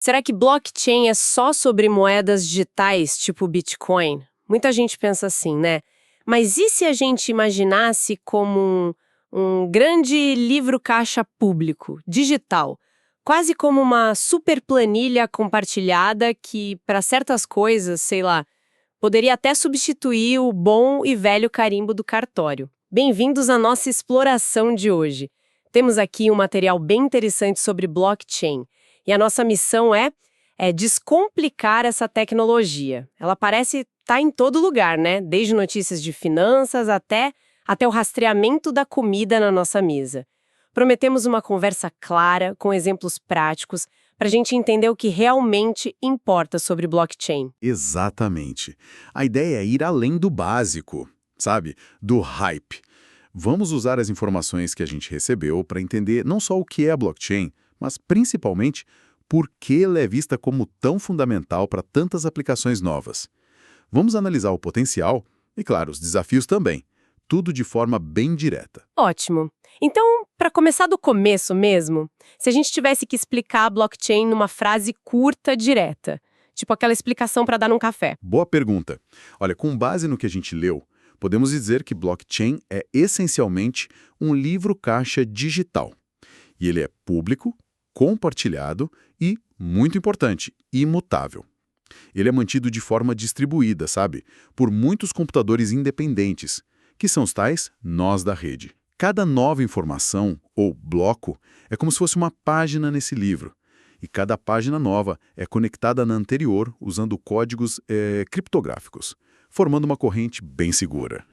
Será que blockchain é só sobre moedas digitais, tipo Bitcoin? Muita gente pensa assim, né? Mas e se a gente imaginasse como um grande livro caixa público, digital? Quase como uma super planilha compartilhada que, para certas coisas, sei lá, poderia até substituir o bom e velho carimbo do cartório. Bem-vindos à nossa exploração de hoje. Temos aqui um material bem interessante sobre blockchain. E a nossa missão é descomplicar essa tecnologia. Ela parece estar em todo lugar, né? Desde notícias de finanças até o rastreamento da comida na nossa mesa. Prometemos uma conversa clara, com exemplos práticos, para a gente entender o que realmente importa sobre blockchain. Exatamente. A ideia é ir além do básico, sabe? Do hype. Vamos usar as informações que a gente recebeu para entender não só o que é a blockchain, mas principalmente por que ela é vista como tão fundamental para tantas aplicações novas. Vamos analisar o potencial e, claro, os desafios também. Tudo de forma bem direta. Ótimo. Então, para começar do começo mesmo, se a gente tivesse que explicar a blockchain numa frase curta, direta, tipo aquela explicação para dar num café. Boa pergunta. Olha, com base no que a gente leu, podemos dizer que blockchain é essencialmente um livro-caixa digital. E ele é público, compartilhado e, muito importante, imutável. Ele é mantido de forma distribuída, sabe? Por muitos computadores independentes, que são os tais nós da rede. Cada nova informação, ou bloco, é como se fosse uma página nesse livro. E cada página nova é conectada na anterior usando códigos criptográficos, formando uma corrente bem segura.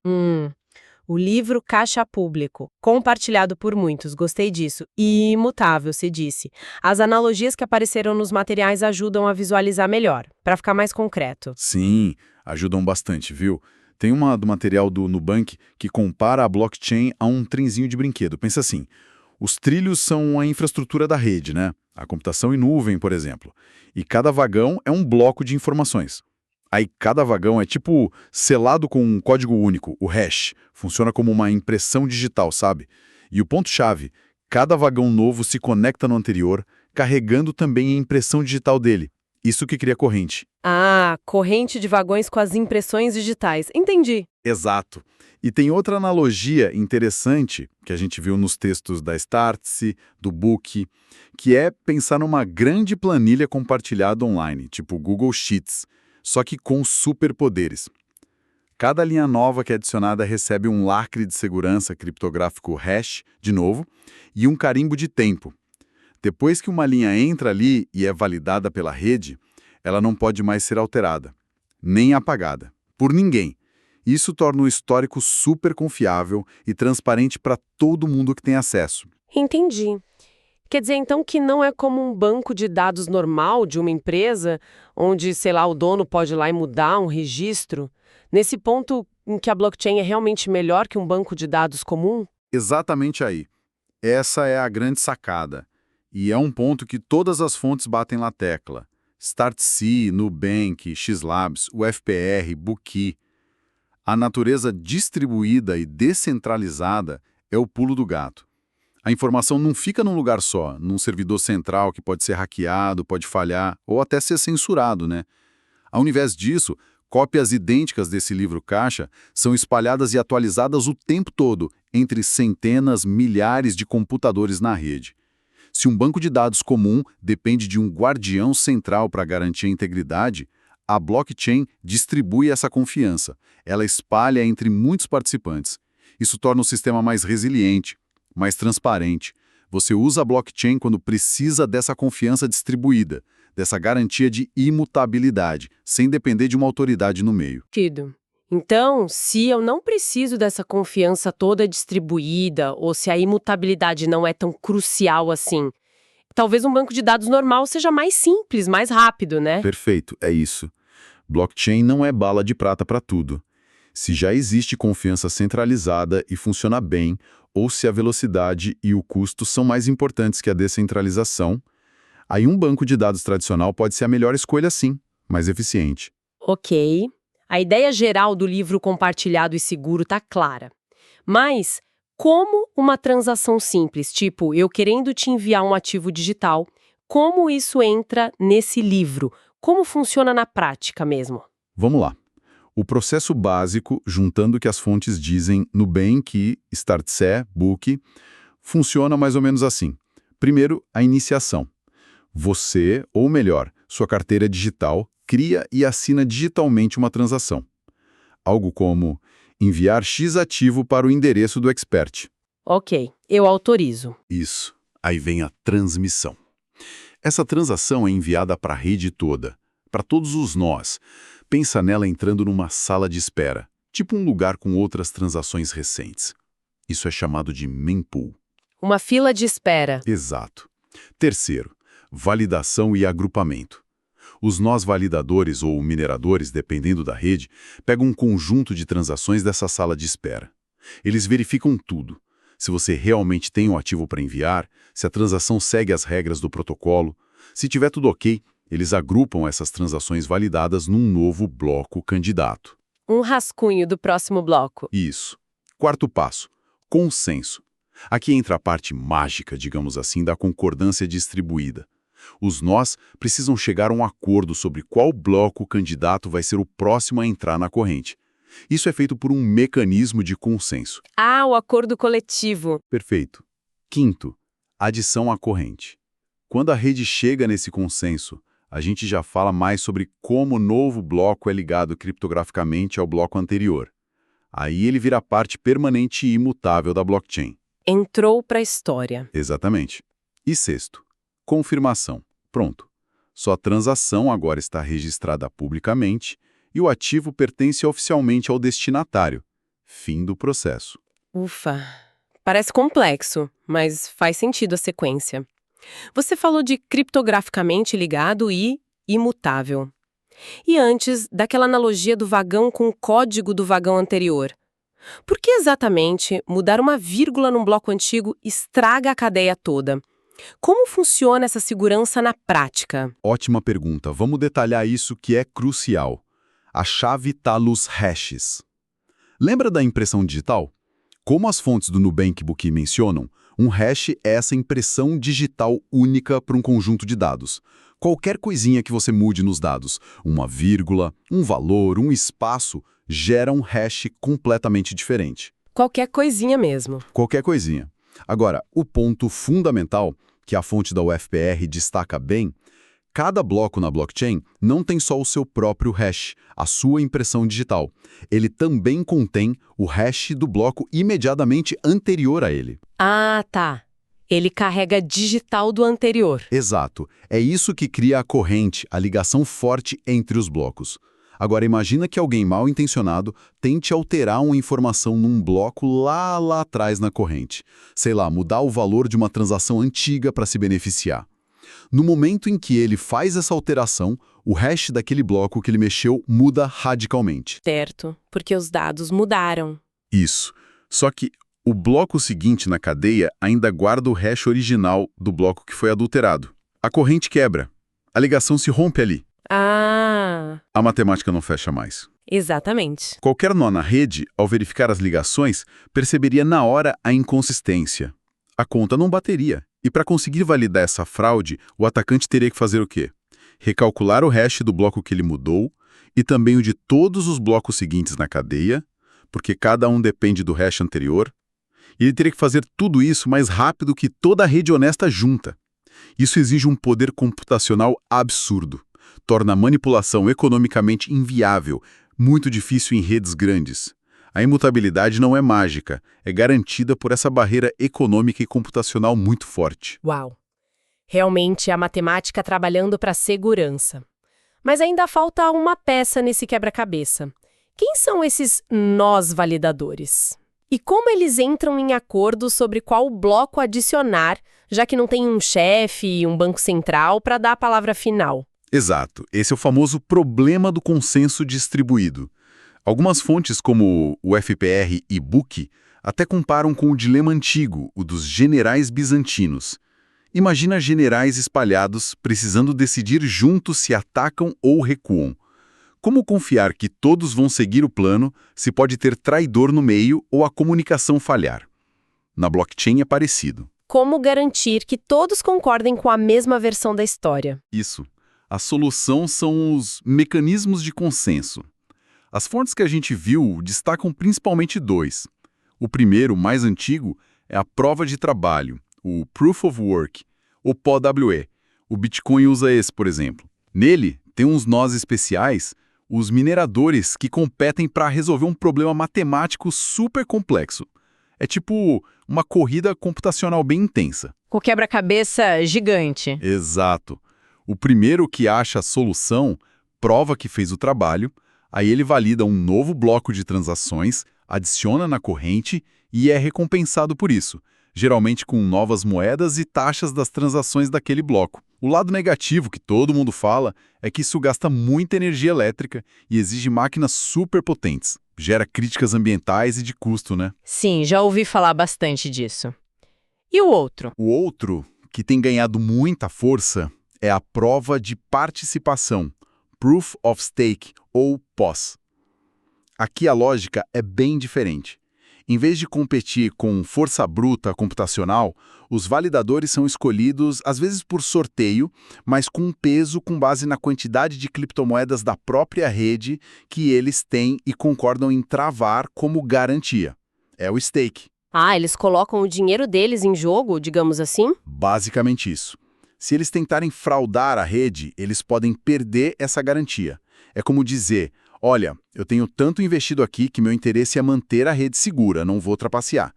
O livro caixa público, compartilhado por muitos, gostei disso, e imutável, se disse. As analogias que apareceram nos materiais ajudam a visualizar melhor, para ficar mais concreto. Sim, ajudam bastante, viu? Tem uma do material do Nubank que compara a blockchain a um trenzinho de brinquedo. Pensa assim, os trilhos são a infraestrutura da rede, né? A computação em nuvem, por exemplo. E cada vagão é um bloco de informações. Aí cada vagão é tipo selado com um código único, o hash. Funciona como uma impressão digital, sabe? E o ponto-chave, cada vagão novo se conecta no anterior, carregando também a impressão digital dele. Isso que cria corrente. Ah, corrente de vagões com as impressões digitais. Entendi. Exato. E tem outra analogia interessante que a gente viu nos textos da Startse, do Book, que é pensar numa grande planilha compartilhada online, tipo Google Sheets, só que com superpoderes. Cada linha nova que é adicionada recebe um lacre de segurança criptográfico hash, de novo, e um carimbo de tempo. Depois que uma linha entra ali e é validada pela rede, ela não pode mais ser alterada, nem apagada, por ninguém. Isso torna o histórico super confiável e transparente para todo mundo que tem acesso. Entendi. Quer dizer, então, que não é como um banco de dados normal de uma empresa, onde, sei lá, o dono pode ir lá e mudar um registro? Nesse ponto em que a blockchain é realmente melhor que um banco de dados comum? Exatamente aí. Essa é a grande sacada. E é um ponto que todas as fontes batem na tecla. Startse, Nubank, Xlabs, UFPR, Buki. A natureza distribuída e descentralizada é o pulo do gato. A informação não fica num lugar só, num servidor central que pode ser hackeado, pode falhar ou até ser censurado, né? Ao invés disso, cópias idênticas desse livro caixa são espalhadas e atualizadas o tempo todo entre centenas, milhares de computadores na rede. Se um banco de dados comum depende de um guardião central para garantir a integridade, a blockchain distribui essa confiança. Ela espalha entre muitos participantes. Isso torna o sistema mais resiliente, mais transparente. Você usa a blockchain quando precisa dessa confiança distribuída, dessa garantia de imutabilidade, sem depender de uma autoridade no meio. Tido. Então, se eu não preciso dessa confiança toda distribuída, ou se a imutabilidade não é tão crucial assim, talvez um banco de dados normal seja mais simples, mais rápido, né? Perfeito, é isso. Blockchain não é bala de prata para tudo. Se já existe confiança centralizada e funciona bem, ou se a velocidade e o custo são mais importantes que a descentralização, aí um banco de dados tradicional pode ser a melhor escolha sim, mais eficiente. Ok. A ideia geral do livro compartilhado e seguro está clara. Mas como uma transação simples, tipo eu querendo te enviar um ativo digital, como isso entra nesse livro? Como funciona na prática mesmo? Vamos lá. O processo básico, juntando o que as fontes dizem Nubank, Startse, Book, funciona mais ou menos assim. Primeiro, a iniciação. Você, ou melhor, sua carteira digital, cria e assina digitalmente uma transação. Algo como enviar X ativo para o endereço do expert. Ok, eu autorizo. Isso. Aí vem a transmissão. Essa transação é enviada para a rede toda, para todos os nós. Pensa nela entrando numa sala de espera, tipo um lugar com outras transações recentes. Isso é chamado de mempool. Uma fila de espera. Exato. Terceiro, validação e agrupamento. Os nós validadores ou mineradores, dependendo da rede, pegam um conjunto de transações dessa sala de espera. Eles verificam tudo. Se você realmente tem um ativo para enviar, se a transação segue as regras do protocolo. Se tiver tudo ok, eles agrupam essas transações validadas num novo bloco candidato. Um rascunho do próximo bloco. Isso. Quarto passo, consenso. Aqui entra a parte mágica, digamos assim, da concordância distribuída. Os nós precisam chegar a um acordo sobre qual bloco candidato vai ser o próximo a entrar na corrente. Isso é feito por um mecanismo de consenso. Ah, o acordo coletivo. Perfeito. Quinto, adição à corrente. Quando a rede chega nesse consenso, a gente já fala mais sobre como o novo bloco é ligado criptograficamente ao bloco anterior. Aí ele vira parte permanente e imutável da blockchain. Entrou para a história. Exatamente. E sexto, confirmação. Pronto. Sua transação agora está registrada publicamente e o ativo pertence oficialmente ao destinatário. Fim do processo. Ufa. Parece complexo, mas faz sentido a sequência. Você falou de criptograficamente ligado e imutável. E antes, daquela analogia do vagão com o código do vagão anterior. Por que exatamente mudar uma vírgula num bloco antigo estraga a cadeia toda? Como funciona essa segurança na prática? Ótima pergunta. Vamos detalhar isso que é crucial. A chave está nos hashes. Lembra da impressão digital? Como as fontes do Nubank Book mencionam, um hash é essa impressão digital única para um conjunto de dados. Qualquer coisinha que você mude nos dados, uma vírgula, um valor, um espaço, gera um hash completamente diferente. Qualquer coisinha mesmo. Qualquer coisinha. Agora, o ponto fundamental, que a fonte da UFPR destaca bem, cada bloco na blockchain não tem só o seu próprio hash, a sua impressão digital. Ele também contém o hash do bloco imediatamente anterior a ele. Ah, tá. Ele carrega digital do anterior. Exato. É isso que cria a corrente, a ligação forte entre os blocos. Agora imagina que alguém mal intencionado tente alterar uma informação num bloco lá atrás na corrente. Sei lá, mudar o valor de uma transação antiga para se beneficiar. No momento em que ele faz essa alteração, o hash daquele bloco que ele mexeu muda radicalmente. Certo, porque os dados mudaram. Isso. Só que o bloco seguinte na cadeia ainda guarda o hash original do bloco que foi adulterado. A corrente quebra. A ligação se rompe ali. Ah, A matemática não fecha mais. exatamente. Qualquer nó na rede, ao verificar as ligações, perceberia na hora a inconsistência. A conta não bateria. E para conseguir validar essa fraude, o atacante teria que fazer o quê? Recalcular o hash do bloco que ele mudou e também o de todos os blocos seguintes na cadeia, porque cada um depende do hash anterior. E ele teria que fazer tudo isso mais rápido que toda a rede honesta junta. Isso exige um poder computacional absurdo. Torna a manipulação economicamente inviável, muito difícil em redes grandes. A imutabilidade não é mágica, é garantida por essa barreira econômica e computacional muito forte. Uau. Realmente a matemática trabalhando para a segurança. Mas ainda falta uma peça nesse quebra-cabeça. Quem são esses nós validadores? E como eles entram em acordo sobre qual bloco adicionar, já que não tem um chefe e um banco central para dar a palavra final? Exato. Esse é o famoso problema do consenso distribuído. Algumas fontes, como o FPR e Book, até comparam com o dilema antigo, o dos generais bizantinos. Imagina generais espalhados precisando decidir juntos se atacam ou recuam. Como confiar que todos vão seguir o plano se pode ter traidor no meio ou a comunicação falhar? Na blockchain é parecido. Como garantir que todos concordem com a mesma versão da história? Isso. A solução são os mecanismos de consenso. As fontes que a gente viu destacam principalmente dois. O primeiro, mais antigo, é a prova de trabalho, o Proof of Work, ou POWE. O Bitcoin usa esse, por exemplo. Nele, tem uns nós especiais, os mineradores que competem para resolver um problema matemático super complexo. É tipo uma corrida computacional bem intensa. Com quebra-cabeça gigante. Exato. O primeiro que acha a solução prova que fez o trabalho, aí ele valida um novo bloco de transações, adiciona na corrente e é recompensado por isso, geralmente com novas moedas e taxas das transações daquele bloco. O lado negativo que todo mundo fala é que isso gasta muita energia elétrica e exige máquinas super potentes. Gera críticas ambientais e de custo, né? Sim, já ouvi falar bastante disso. E o outro? O outro, que tem ganhado muita força, é a prova de participação, Proof of Stake, ou POS. Aqui a lógica é bem diferente. Em vez de competir com força bruta computacional, os validadores são escolhidos, às vezes por sorteio, mas com um peso com base na quantidade de criptomoedas da própria rede que eles têm e concordam em travar como garantia. É o stake. Ah, eles colocam o dinheiro deles em jogo, digamos assim? Basicamente isso. Se eles tentarem fraudar a rede, eles podem perder essa garantia. É como dizer, olha, eu tenho tanto investido aqui que meu interesse é manter a rede segura, não vou trapacear.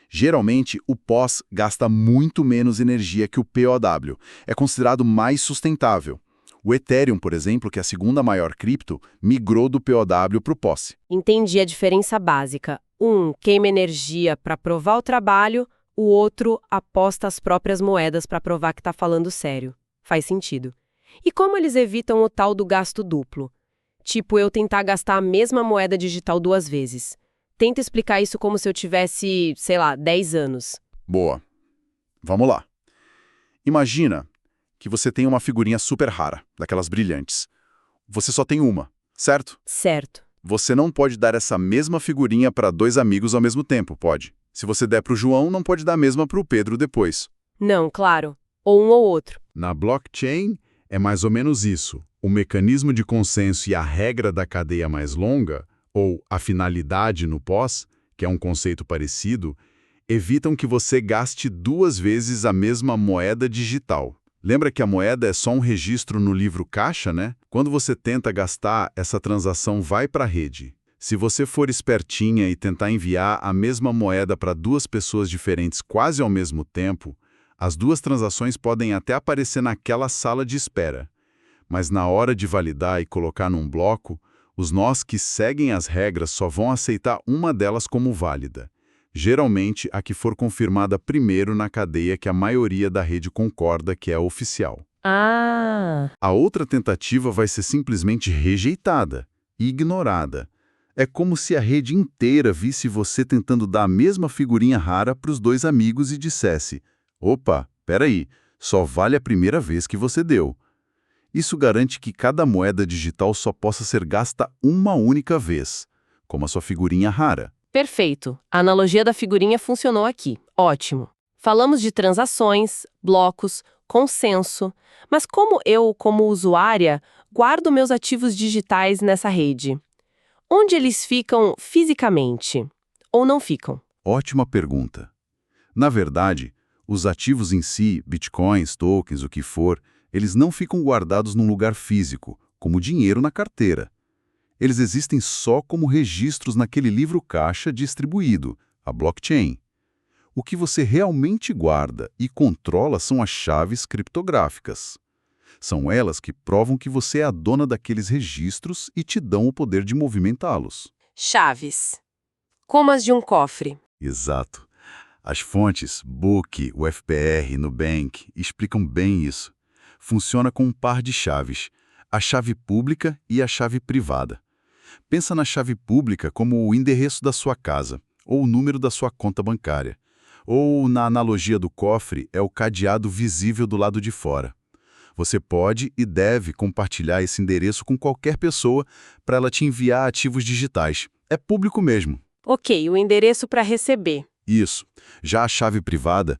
Geralmente, o POS gasta muito menos energia que o POW. É considerado mais sustentável. O Ethereum, por exemplo, que é a segunda maior cripto, migrou do POW para o POS. Entendi a diferença básica. Um queima energia para provar o trabalho, o outro aposta as próprias moedas para provar que está falando sério. Faz sentido. E como eles evitam o tal do gasto duplo? Tipo, eu tentar gastar a mesma moeda digital 2 vezes. Tenta explicar isso como se eu tivesse, sei lá, 10 anos. Boa. Vamos lá. Imagina que você tem uma figurinha super rara, daquelas brilhantes. Você só tem uma, certo? Certo. Você não pode dar essa mesma figurinha para 2 amigos ao mesmo tempo, pode? Se você der para o João, não pode dar a mesma para o Pedro depois. Não, claro. Ou um ou outro. Na blockchain, é mais ou menos isso. O mecanismo de consenso e a regra da cadeia mais longa, ou a finalidade no pós, que é um conceito parecido, evitam que você gaste 2 vezes a mesma moeda digital. Lembra que a moeda é só um registro no livro caixa, né? Quando você tenta gastar, essa transação vai para a rede. Se você for espertinha e tentar enviar a mesma moeda para 2 pessoas diferentes quase ao mesmo tempo, as 2 transações podem até aparecer naquela sala de espera. Mas na hora de validar e colocar num bloco, os nós que seguem as regras só vão aceitar uma delas como válida. Geralmente, a que for confirmada primeiro na cadeia que a maioria da rede concorda que é oficial. Ah! A outra tentativa vai ser simplesmente rejeitada e ignorada. É como se a rede inteira visse você tentando dar a mesma figurinha rara para os 2 amigos e dissesse: opa, peraí, só vale a primeira vez que você deu. Isso garante que cada moeda digital só possa ser gasta uma única vez, como a sua figurinha rara. Perfeito. A analogia da figurinha funcionou aqui. Ótimo. Falamos de transações, blocos, consenso. Mas como eu, como usuária, guardo meus ativos digitais nessa rede? Onde eles ficam fisicamente? Ou não ficam? Ótima pergunta. Na verdade, os ativos em si, bitcoins, tokens, o que for, eles não ficam guardados num lugar físico, como dinheiro na carteira. Eles existem só como registros naquele livro caixa distribuído, a blockchain. O que você realmente guarda e controla são as chaves criptográficas. São elas que provam que você é a dona daqueles registros e te dão o poder de movimentá-los. Chaves. Como as de um cofre. Exato. As fontes, Book, UFPR, Nubank, explicam bem isso. Funciona com um par de chaves, a chave pública e a chave privada. Pensa na chave pública como o endereço da sua casa, ou o número da sua conta bancária. Ou, na analogia do cofre, é o cadeado visível do lado de fora. Você pode e deve compartilhar esse endereço com qualquer pessoa para ela te enviar ativos digitais. É público mesmo. Ok, o endereço para receber. Isso. Já a chave privada,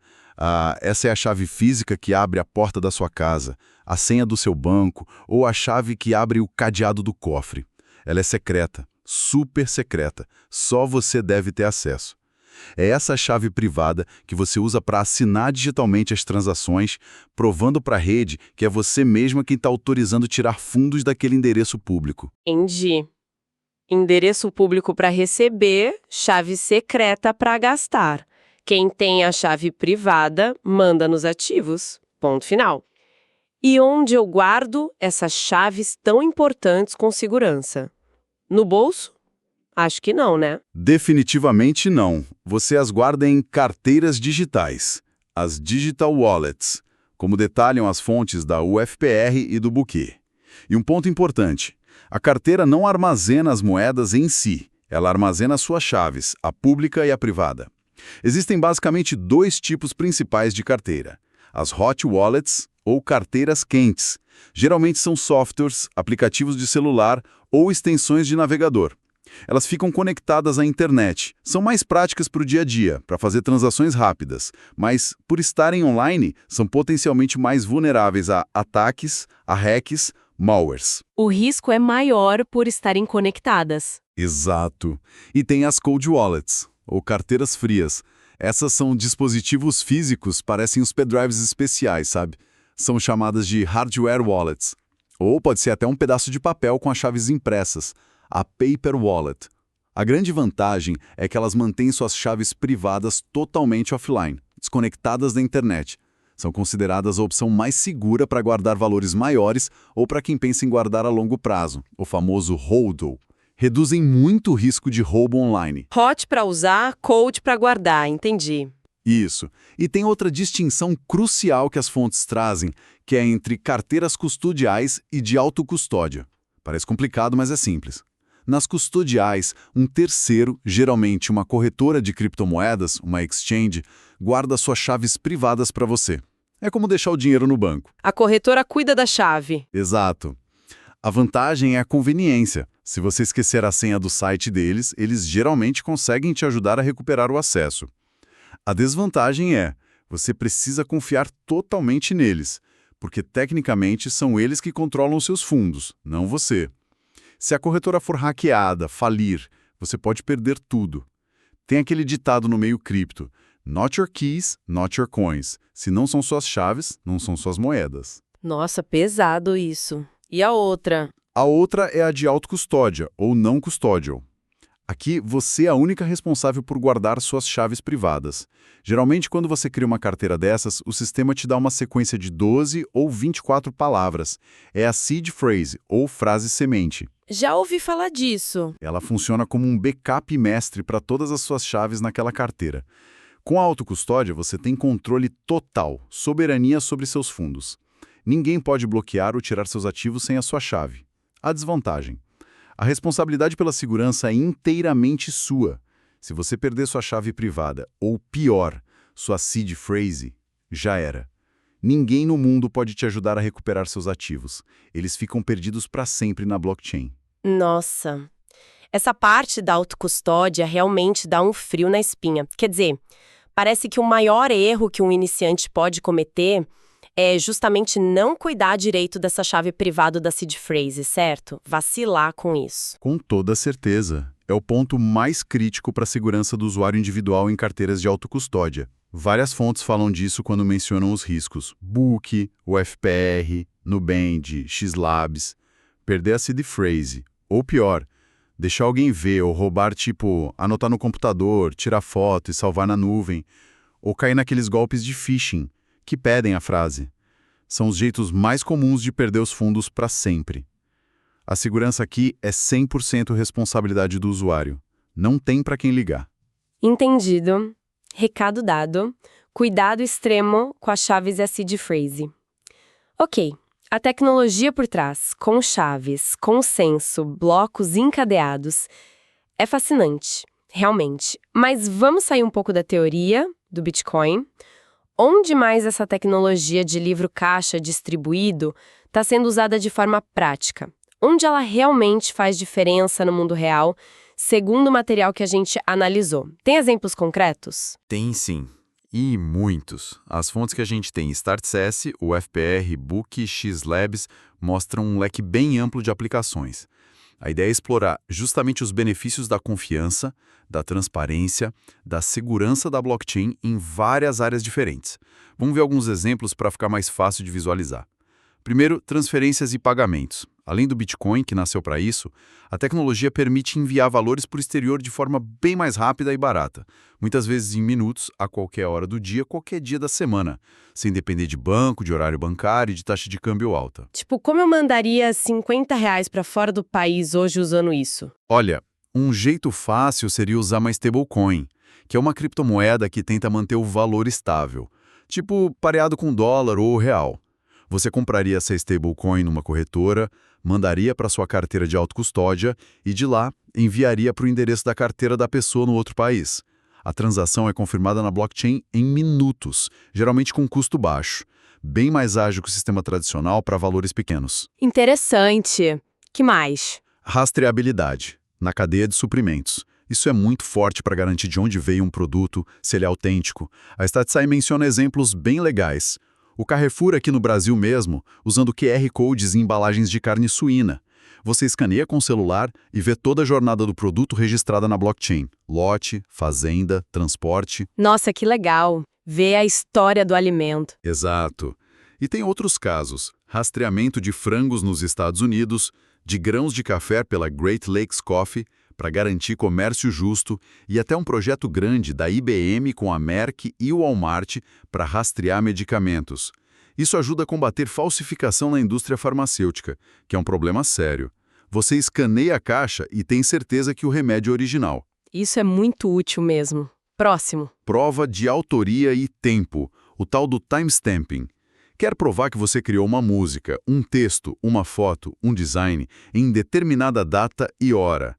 Essa é a chave física que abre a porta da sua casa, a senha do seu banco ou a chave que abre o cadeado do cofre. Ela é secreta, super secreta, só você deve ter acesso. É essa chave privada que você usa para assinar digitalmente as transações, provando para a rede que é você mesma quem está autorizando tirar fundos daquele endereço público. Entendi. Endereço público para receber, chave secreta para gastar. Quem tem a chave privada manda nos ativos. Ponto final. E onde eu guardo essas chaves tão importantes com segurança? No bolso? Acho que não, né? Definitivamente não. Você as guarda em carteiras digitais, as Digital Wallets, como detalham as fontes da UFPR e do Buquê. E um ponto importante, a carteira não armazena as moedas em si, ela armazena suas chaves, a pública e a privada. Existem basicamente dois tipos principais de carteira, as Hot Wallets ou carteiras quentes. Geralmente são softwares, aplicativos de celular ou extensões de navegador. Elas ficam conectadas à internet, são mais práticas para o dia a dia, para fazer transações rápidas, mas, por estarem online, são potencialmente mais vulneráveis a ataques, a hacks, malwares. O risco é maior por estarem conectadas. Exato. E tem as Cold Wallets, ou carteiras frias. Essas são dispositivos físicos, parecem os pendrives especiais, sabe? São chamadas de hardware wallets. Ou pode ser até um pedaço de papel com as chaves impressas, a Paper Wallet. A grande vantagem é que elas mantêm suas chaves privadas totalmente offline, desconectadas da internet. São consideradas a opção mais segura para guardar valores maiores ou para quem pensa em guardar a longo prazo, o famoso HODL. Reduzem muito o risco de roubo online. Hot para usar, cold para guardar, entendi. Isso. E tem outra distinção crucial que as fontes trazem, que é entre carteiras custodiais e de autocustódia. Parece complicado, mas é simples. Nas custodiais, um terceiro, geralmente uma corretora de criptomoedas, uma exchange, guarda suas chaves privadas para você. É como deixar o dinheiro no banco. A corretora cuida da chave. Exato. A vantagem é a conveniência. Se você esquecer a senha do site deles, eles geralmente conseguem te ajudar a recuperar o acesso. A desvantagem é, você precisa confiar totalmente neles, porque tecnicamente são eles que controlam seus fundos, não você. Se a corretora for hackeada, falir, você pode perder tudo. Tem aquele ditado no meio cripto, not your keys, not your coins. Se não são suas chaves, não são suas moedas. Nossa, pesado isso. E a outra? A outra é a de autocustódia, ou não custodial. Aqui, você é a única responsável por guardar suas chaves privadas. Geralmente, quando você cria uma carteira dessas, o sistema te dá uma sequência de 12 ou 24 palavras. É a seed phrase, ou frase semente. Já ouvi falar disso. Ela funciona como um backup mestre para todas as suas chaves naquela carteira. Com a autocustódia, você tem controle total, soberania sobre seus fundos. Ninguém pode bloquear ou tirar seus ativos sem a sua chave. A desvantagem: a responsabilidade pela segurança é inteiramente sua. Se você perder sua chave privada, ou pior, sua seed phrase, já era. Ninguém no mundo pode te ajudar a recuperar seus ativos. Eles ficam perdidos para sempre na blockchain. Nossa, essa parte da autocustódia realmente dá um frio na espinha. Quer dizer, parece que o maior erro que um iniciante pode cometer é justamente não cuidar direito dessa chave privada da seed phrase, certo? Vacilar com isso. Com toda certeza. É o ponto mais crítico para a segurança do usuário individual em carteiras de autocustódia. Várias fontes falam disso quando mencionam os riscos. Book, UFPR, Nubank, Xlabs. Perder a seed phrase. Ou pior, deixar alguém ver ou roubar, tipo, anotar no computador, tirar foto e salvar na nuvem. Ou cair naqueles golpes de phishing, que pedem a frase. São os jeitos mais comuns de perder os fundos para sempre. A segurança aqui é 100% responsabilidade do usuário. Não tem para quem ligar. Entendido. Recado dado. Cuidado extremo com as chaves e a seed phrase. Ok, a tecnologia por trás, com chaves, consenso, blocos encadeados, é fascinante, realmente. Mas vamos sair um pouco da teoria do Bitcoin. Onde mais essa tecnologia de livro-caixa distribuído está sendo usada de forma prática? Onde ela realmente faz diferença no mundo real, segundo o material que a gente analisou? Tem exemplos concretos? Tem sim. E muitos. As fontes que a gente tem, StartSS, o FPR, Book, Xlabs, mostram um leque bem amplo de aplicações. A ideia é explorar justamente os benefícios da confiança, da transparência, da segurança da blockchain em várias áreas diferentes. Vamos ver alguns exemplos para ficar mais fácil de visualizar. Primeiro, transferências e pagamentos. Além do Bitcoin, que nasceu para isso, a tecnologia permite enviar valores para o exterior de forma bem mais rápida e barata, muitas vezes em minutos, a qualquer hora do dia, qualquer dia da semana, sem depender de banco, de horário bancário e de taxa de câmbio alta. Tipo, como eu mandaria R$ 50 para fora do país hoje usando isso? Olha, um jeito fácil seria usar uma stablecoin, que é uma criptomoeda que tenta manter o valor estável, tipo pareado com dólar ou real. Você compraria essa stablecoin numa corretora, mandaria para sua carteira de autocustódia e de lá enviaria para o endereço da carteira da pessoa no outro país. A transação é confirmada na blockchain em minutos, geralmente com custo baixo, bem mais ágil que o sistema tradicional para valores pequenos. Interessante. Que mais? Rastreabilidade, na cadeia de suprimentos. Isso é muito forte para garantir de onde veio um produto, se ele é autêntico. A StatSci menciona exemplos bem legais. O Carrefour aqui no Brasil mesmo, usando QR Codes em embalagens de carne suína. Você escaneia com o celular e vê toda a jornada do produto registrada na blockchain. Lote, fazenda, transporte. Nossa, que legal. Ver a história do alimento. Exato. E tem outros casos. Rastreamento de frangos nos Estados Unidos, de grãos de café pela Great Lakes Coffee, para garantir comércio justo, e até um projeto grande da IBM com a Merck e o Walmart para rastrear medicamentos. Isso ajuda a combater falsificação na indústria farmacêutica, que é um problema sério. Você escaneia a caixa e tem certeza que o remédio é original. Isso é muito útil mesmo. Próximo. Prova de autoria e tempo, o tal do timestamping. Quer provar que você criou uma música, um texto, uma foto, um design em determinada data e hora.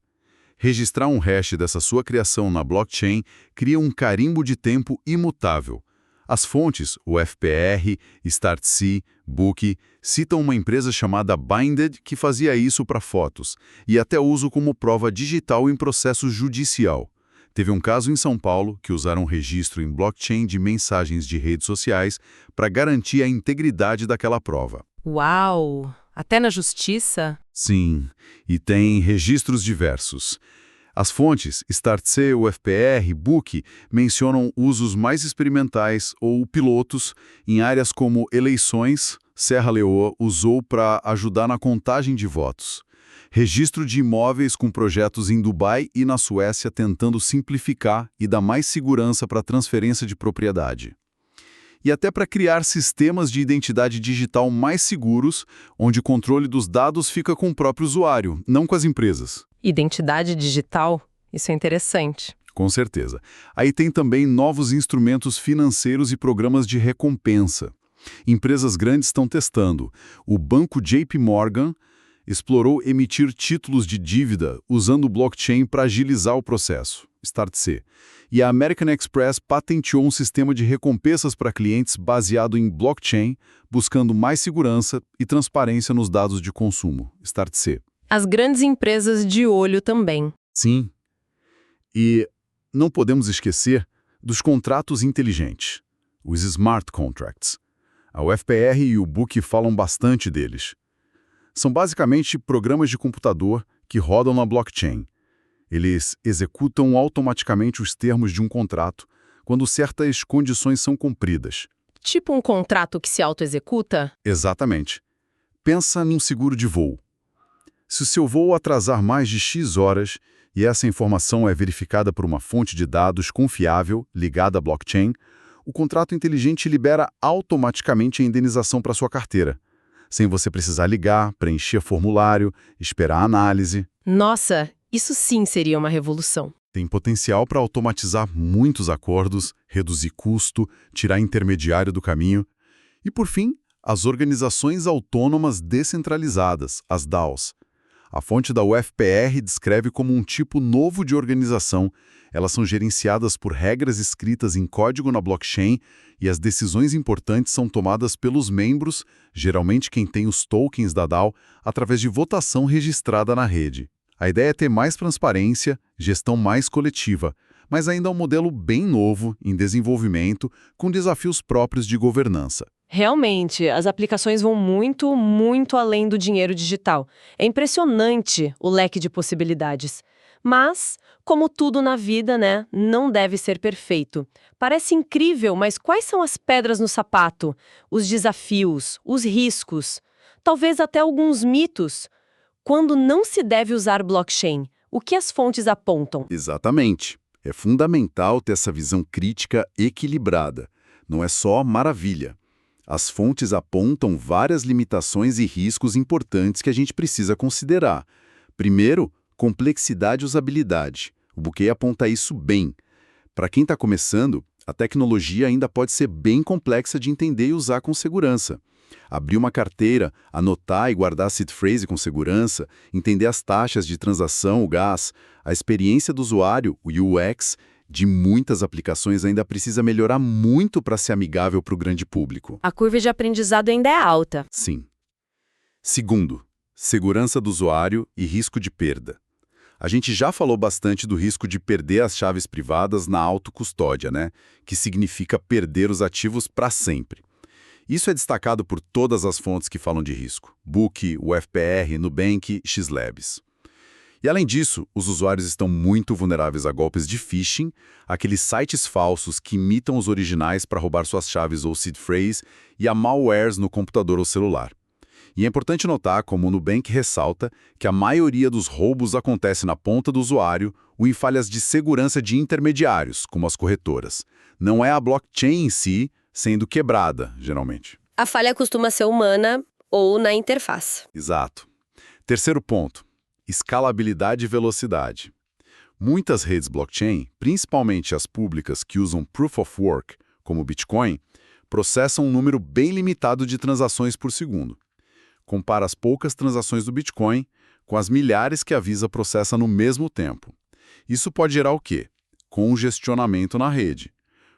Registrar um hash dessa sua criação na blockchain cria um carimbo de tempo imutável. As fontes, o FPR, StartSci, Book, citam uma empresa chamada Binded que fazia isso para fotos, e até uso como prova digital em processo judicial. Teve um caso em São Paulo que usaram um registro em blockchain de mensagens de redes sociais para garantir a integridade daquela prova. Uau! Até na justiça? Sim, e tem registros diversos. As fontes, StartSci, UFPR, Book, mencionam usos mais experimentais ou pilotos em áreas como eleições. Serra Leoa usou para ajudar na contagem de votos. Registro de imóveis com projetos em Dubai e na Suécia tentando simplificar e dar mais segurança para a transferência de propriedade. E até para criar sistemas de identidade digital mais seguros, onde o controle dos dados fica com o próprio usuário, não com as empresas. Identidade digital? Isso é interessante. Com certeza. Aí tem também novos instrumentos financeiros e programas de recompensa. Empresas grandes estão testando. O banco JP Morgan explorou emitir títulos de dívida usando o blockchain para agilizar o processo. StartSci. E a American Express patenteou um sistema de recompensas para clientes baseado em blockchain, buscando mais segurança e transparência nos dados de consumo. StartSci. As grandes empresas de olho também. Sim. E não podemos esquecer dos contratos inteligentes, os smart contracts. A UFPR e o Book falam bastante deles. São basicamente programas de computador que rodam na blockchain. Eles executam automaticamente os termos de um contrato quando certas condições são cumpridas. Tipo um contrato que se autoexecuta? Exatamente. Pensa num seguro de voo. Se o seu voo atrasar mais de X horas e essa informação é verificada por uma fonte de dados confiável ligada à blockchain, o contrato inteligente libera automaticamente a indenização para sua carteira, sem você precisar ligar, preencher formulário, esperar a análise. Nossa, isso sim seria uma revolução. Tem potencial para automatizar muitos acordos, reduzir custo, tirar intermediário do caminho. E, por fim, as organizações autônomas descentralizadas, as DAOs. A fonte da UFPR descreve como um tipo novo de organização. Elas são gerenciadas por regras escritas em código na blockchain e as decisões importantes são tomadas pelos membros, geralmente quem tem os tokens da DAO, através de votação registrada na rede. A ideia é ter mais transparência, gestão mais coletiva, mas ainda é um modelo bem novo, em desenvolvimento, com desafios próprios de governança. Realmente, as aplicações vão muito, muito além do dinheiro digital. É impressionante o leque de possibilidades. Mas, como tudo na vida, né, não deve ser perfeito. Parece incrível, mas quais são as pedras no sapato? Os desafios, os riscos, talvez até alguns mitos? Quando não se deve usar blockchain, o que as fontes apontam? Exatamente. É fundamental ter essa visão crítica equilibrada. Não é só maravilha. As fontes apontam várias limitações e riscos importantes que a gente precisa considerar. Primeiro, complexidade e usabilidade. O Buquet aponta isso bem. Para quem está começando, a tecnologia ainda pode ser bem complexa de entender e usar com segurança. Abrir uma carteira, anotar e guardar seed phrase com segurança, entender as taxas de transação, o gas, a experiência do usuário, o UX, de muitas aplicações ainda precisa melhorar muito para ser amigável para o grande público. A curva de aprendizado ainda é alta. Sim. Segundo, segurança do usuário e risco de perda. A gente já falou bastante do risco de perder as chaves privadas na autocustódia, né? Que significa perder os ativos para sempre. Isso é destacado por todas as fontes que falam de risco. Book, UFPR, Nubank, Xlabs. E além disso, os usuários estão muito vulneráveis a golpes de phishing, aqueles sites falsos que imitam os originais para roubar suas chaves ou seed phrase, e a malwares no computador ou celular. E é importante notar, como o Nubank ressalta, que a maioria dos roubos acontece na ponta do usuário ou em falhas de segurança de intermediários, como as corretoras. Não é a blockchain em si sendo quebrada, geralmente. A falha costuma ser humana ou na interface. Exato. Terceiro ponto. Escalabilidade e velocidade. Muitas redes blockchain, principalmente as públicas que usam Proof of Work, como o Bitcoin, processam um número bem limitado de transações por segundo. Compara as poucas transações do Bitcoin com as milhares que a Visa processa no mesmo tempo. Isso pode gerar o quê? Congestionamento na rede.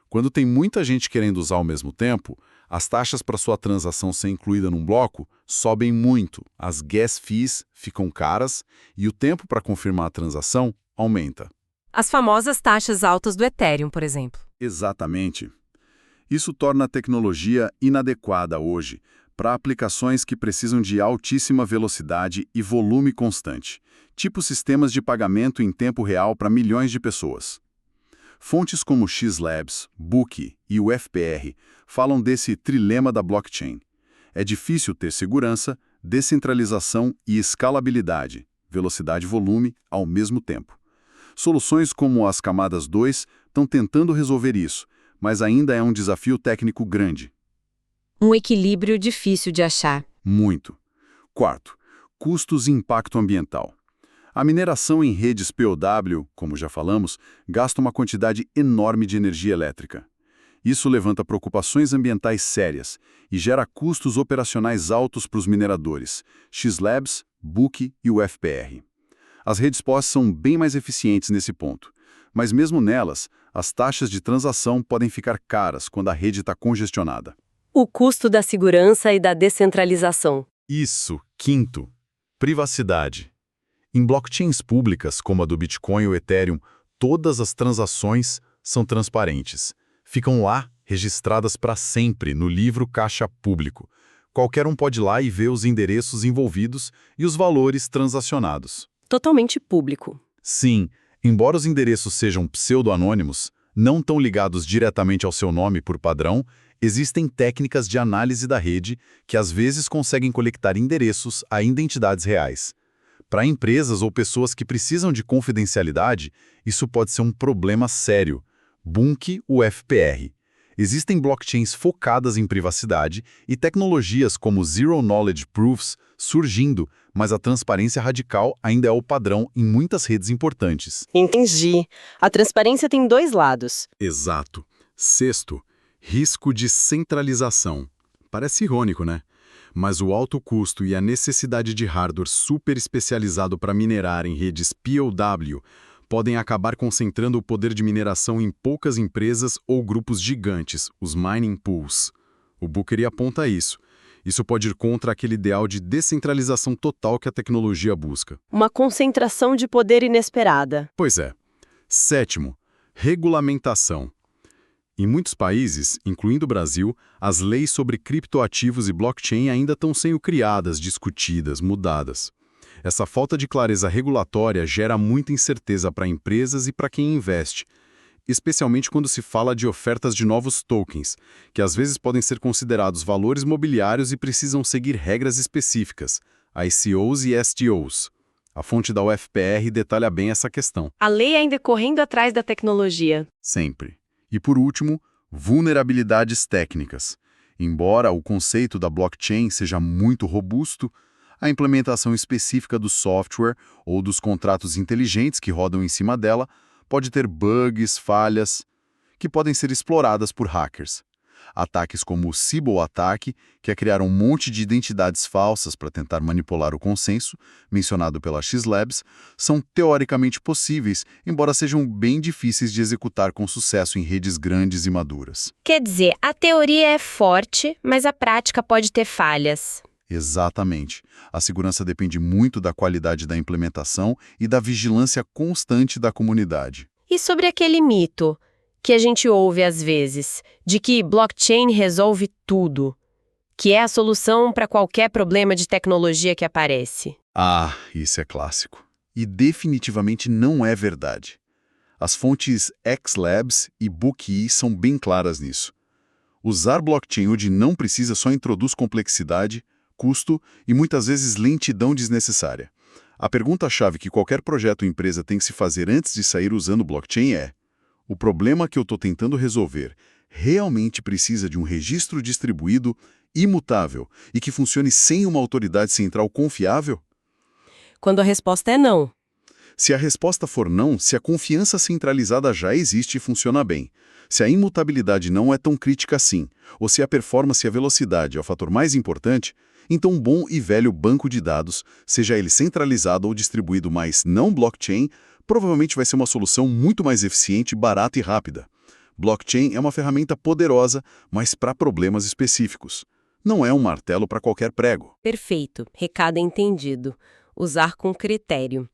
Quando tem muita gente querendo usar ao mesmo tempo, as taxas para sua transação ser incluída num bloco sobem muito, as gas fees ficam caras e o tempo para confirmar a transação aumenta. As famosas taxas altas do Ethereum, por exemplo. Exatamente. Isso torna a tecnologia inadequada hoje para aplicações que precisam de altíssima velocidade e volume constante, tipo sistemas de pagamento em tempo real para milhões de pessoas. Fontes como Xlabs, Book e o FPR falam desse trilema da blockchain. É difícil ter segurança, descentralização e escalabilidade, velocidade e volume, ao mesmo tempo. Soluções como as camadas 2 estão tentando resolver isso, mas ainda é um desafio técnico grande. Um equilíbrio difícil de achar. Muito. Quarto, custos e impacto ambiental. A mineração em redes POW, como já falamos, gasta uma quantidade enorme de energia elétrica. Isso levanta preocupações ambientais sérias e gera custos operacionais altos para os mineradores, Xlabs, Book e o FPR. As redes POS são bem mais eficientes nesse ponto, mas mesmo nelas, as taxas de transação podem ficar caras quando a rede está congestionada. O custo da segurança e da descentralização. Isso. Quinto, privacidade. Em blockchains públicas, como a do Bitcoin ou Ethereum, todas as transações são transparentes. Ficam lá, registradas para sempre, no livro caixa público. Qualquer um pode ir lá e ver os endereços envolvidos e os valores transacionados. Totalmente público. Sim, embora os endereços sejam pseudo-anônimos, não tão ligados diretamente ao seu nome por padrão, existem técnicas de análise da rede que às vezes conseguem conectar endereços a identidades reais. Para empresas ou pessoas que precisam de confidencialidade, isso pode ser um problema sério. Book, o FPR. Existem blockchains focadas em privacidade e tecnologias como Zero Knowledge Proofs surgindo, mas a transparência radical ainda é o padrão em muitas redes importantes. Entendi. A transparência tem dois lados. Exato. Sexto, risco de centralização. Parece irônico, né? Mas o alto custo e a necessidade de hardware super especializado para minerar em redes POW podem acabar concentrando o poder de mineração em poucas empresas ou grupos gigantes, os mining pools. O Booker aponta isso. Isso pode ir contra aquele ideal de descentralização total que a tecnologia busca. Uma concentração de poder inesperada. Pois é. Sétimo, Regulamentação. Em muitos países, incluindo o Brasil, as leis sobre criptoativos e blockchain ainda estão sendo criadas, discutidas, mudadas. Essa falta de clareza regulatória gera muita incerteza para empresas e para quem investe, especialmente quando se fala de ofertas de novos tokens, que às vezes podem ser considerados valores mobiliários e precisam seguir regras específicas, ICOs e STOs. A fonte da UFPR detalha bem essa questão. A lei ainda correndo atrás da tecnologia. Sempre. E por último, vulnerabilidades técnicas. Embora o conceito da blockchain seja muito robusto, a implementação específica do software ou dos contratos inteligentes que rodam em cima dela pode ter bugs, falhas, que podem ser exploradas por hackers. Ataques como o Sybil-ataque, que é criar um monte de identidades falsas para tentar manipular o consenso, mencionado pela X-Labs, são teoricamente possíveis, embora sejam bem difíceis de executar com sucesso em redes grandes e maduras. Quer dizer, a teoria é forte, mas a prática pode ter falhas. Exatamente. A segurança depende muito da qualidade da implementação e da vigilância constante da comunidade. E sobre aquele mito que a gente ouve às vezes, de que blockchain resolve tudo, que é a solução para qualquer problema de tecnologia que aparece. Ah, isso é clássico. E definitivamente não é verdade. As fontes X-Labs e Bookee são bem claras nisso. Usar blockchain hoje não precisa só introduz complexidade, custo e muitas vezes lentidão desnecessária. A pergunta-chave que qualquer projeto ou empresa tem que se fazer antes de sair usando blockchain é: o problema que eu estou tentando resolver realmente precisa de um registro distribuído, imutável e que funcione sem uma autoridade central confiável? Quando a resposta é não. Se a resposta for não, se a confiança centralizada já existe e funciona bem, se a imutabilidade não é tão crítica assim, ou se a performance e a velocidade é o fator mais importante, então um bom e velho banco de dados, seja ele centralizado ou distribuído, mas não blockchain, provavelmente vai ser uma solução muito mais eficiente, barata e rápida. Blockchain é uma ferramenta poderosa, mas para problemas específicos. Não é um martelo para qualquer prego. Perfeito. Recado entendido. Usar com critério.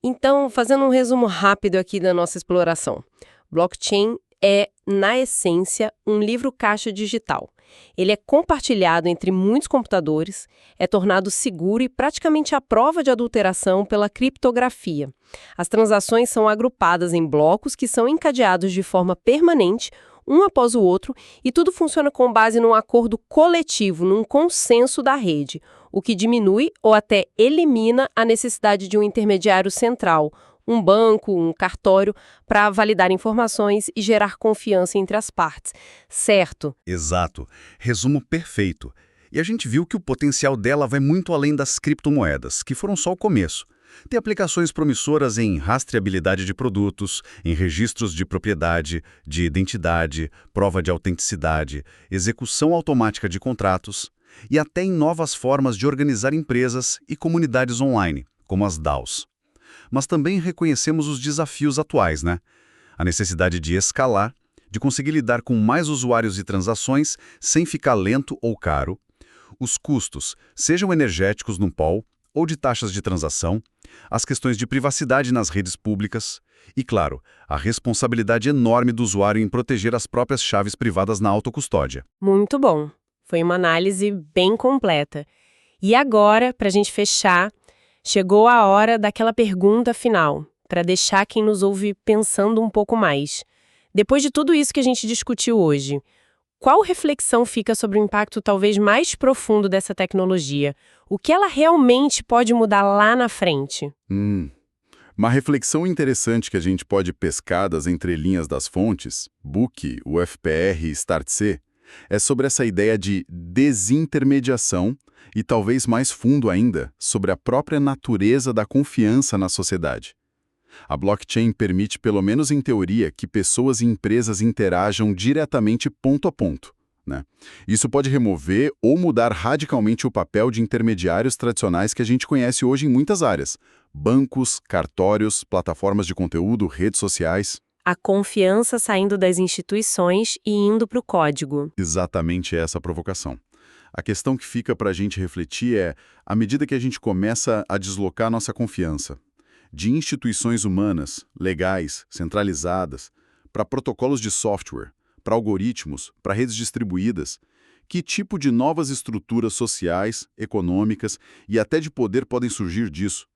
Então, fazendo um resumo rápido aqui da nossa exploração. Blockchain é, na essência, um livro-caixa digital. Ele é compartilhado entre muitos computadores, é tornado seguro e praticamente à prova de adulteração pela criptografia. As transações são agrupadas em blocos que são encadeados de forma permanente, um após o outro, e tudo funciona com base num acordo coletivo, num consenso da rede, o que diminui ou até elimina a necessidade de um intermediário central, um banco, um cartório, para validar informações e gerar confiança entre as partes. Certo? Exato. Resumo perfeito. E a gente viu que o potencial dela vai muito além das criptomoedas, que foram só o começo. Tem aplicações promissoras em rastreabilidade de produtos, em registros de propriedade, de identidade, prova de autenticidade, execução automática de contratos e até em novas formas de organizar empresas e comunidades online, como as DAOs. Mas também reconhecemos os desafios atuais, né? A necessidade de escalar, de conseguir lidar com mais usuários e transações sem ficar lento ou caro, os custos, sejam energéticos no pool ou de taxas de transação, as questões de privacidade nas redes públicas e, claro, a responsabilidade enorme do usuário em proteger as próprias chaves privadas na autocustódia. Muito bom. Foi uma análise bem completa. E agora, para a gente fechar, chegou a hora daquela pergunta final, para deixar quem nos ouve pensando um pouco mais. Depois de tudo isso que a gente discutiu hoje, qual reflexão fica sobre o impacto talvez mais profundo dessa tecnologia? O que ela realmente pode mudar lá na frente? Uma reflexão interessante que a gente pode pescar das entrelinhas das fontes, Bookee, UFPR e Startse, é sobre essa ideia de desintermediação e talvez mais fundo ainda, sobre a própria natureza da confiança na sociedade. A blockchain permite, pelo menos em teoria, que pessoas e empresas interajam diretamente ponto a ponto, né? Isso pode remover ou mudar radicalmente o papel de intermediários tradicionais que a gente conhece hoje em muitas áreas: bancos, cartórios, plataformas de conteúdo, redes sociais. A confiança saindo das instituições e indo para o código. Exatamente essa a provocação. A questão que fica para a gente refletir é, à medida que a gente começa a deslocar nossa confiança de instituições humanas, legais, centralizadas, para protocolos de software, para algoritmos, para redes distribuídas. Que tipo de novas estruturas sociais, econômicas e até de poder podem surgir disso?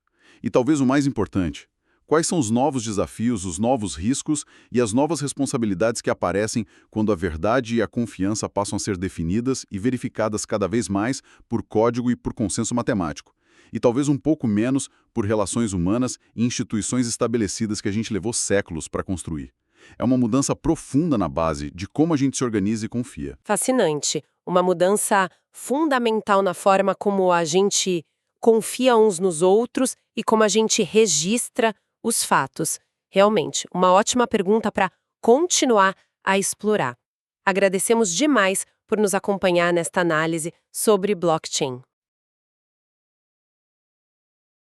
E talvez o mais importante, quais são os novos desafios, os novos riscos e as novas responsabilidades que aparecem quando a verdade e a confiança passam a ser definidas e verificadas cada vez mais por código e por consenso matemático? E talvez um pouco menos por relações humanas e instituições estabelecidas que a gente levou séculos para construir. É uma mudança profunda na base de como a gente se organiza e confia. Fascinante. Uma mudança fundamental na forma como a gente confia uns nos outros e como a gente registra os fatos. Realmente, uma ótima pergunta para continuar a explorar. Agradecemos demais por nos acompanhar nesta análise sobre blockchain.